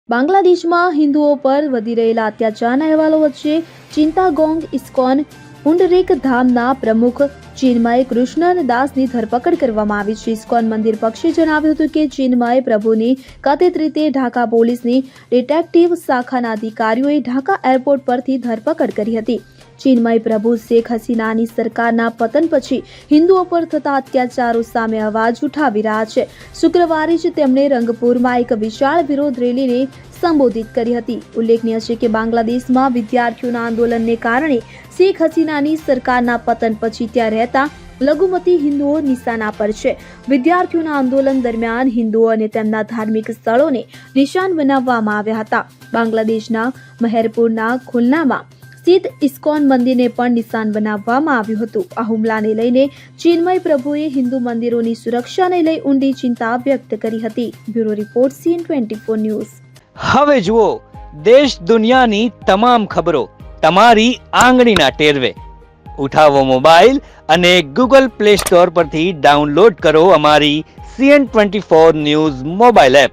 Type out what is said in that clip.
બાંગ્લાદેશમાં હિન્દુઓ પર વધી રહેલા અત્યાચારના અહેવાલો વચ્ચે ચિંતાગોંગ ઇસ્કોન પુંડરીક ધામના પ્રમુખ ચિન્મય કૃષ્ણન દાસની ધરપકડ કરવામાં આવી છે. ઇસ્કોન મંદિર પક્ષે જણાવ્યું હતું કે ચિન્મય પ્રભુની કથિત રીતે ઢાકા પોલીસની ડિટેક્ટિવ શાખાના અધિકારીઓએ ઢાકા એરપોર્ટ પરથી ધરપકડ કરી હતી. ચિન્મય પ્રભુ શેખ હસીનાની સરકારના પતન પછી હિન્દુઓ પર થતા અત્યાચારો સામે અવાજ ઉઠાવી રહ્યા છે. શુક્રવારે જ તેમણે રંગપુરમાં એક વિશાળ વિરોધ રેલીને સંબોધિત કરી હતી. ઉલ્લેખનીય છે કે બાંગ્લાદેશમાં વિદ્યાર્થીઓના આંદોલનને કારણે શેખ હસીનાની સરકારના પતન પછી ત્યાં રહેતા લઘુમતી હિન્દુઓ નિશાના પર છે. વિદ્યાર્થીઓના આંદોલન દરમિયાન હિન્દુઓ અને તેમના ધાર્મિક સ્થળોને નિશાન બનાવવામાં આવ્યા હતા. બાંગ્લાદેશના મહેરપુરના ખુલનામાં સ્થિત ઇસ્કોન મંદિરને પણ નિશાન બનાવવામાં આવ્યું હતું. આ હુમલાને લઈને ચિન્મય પ્રભુએ હિન્દુ મંદિરોની સુરક્ષાને લઈ ઊંડી ચિંતા વ્યક્ત કરી હતી. Bureau report CN24 news. હવે જુઓ દેશ દુનિયાની તમામ ખબરો તમારી આંગળીના ટેરવે. ઉઠાવો મોબાઈલ અને Google Play Store પરથી ડાઉનલોડ કરો અમારી CN24 ન્યૂઝ મોબાઈલ એપ.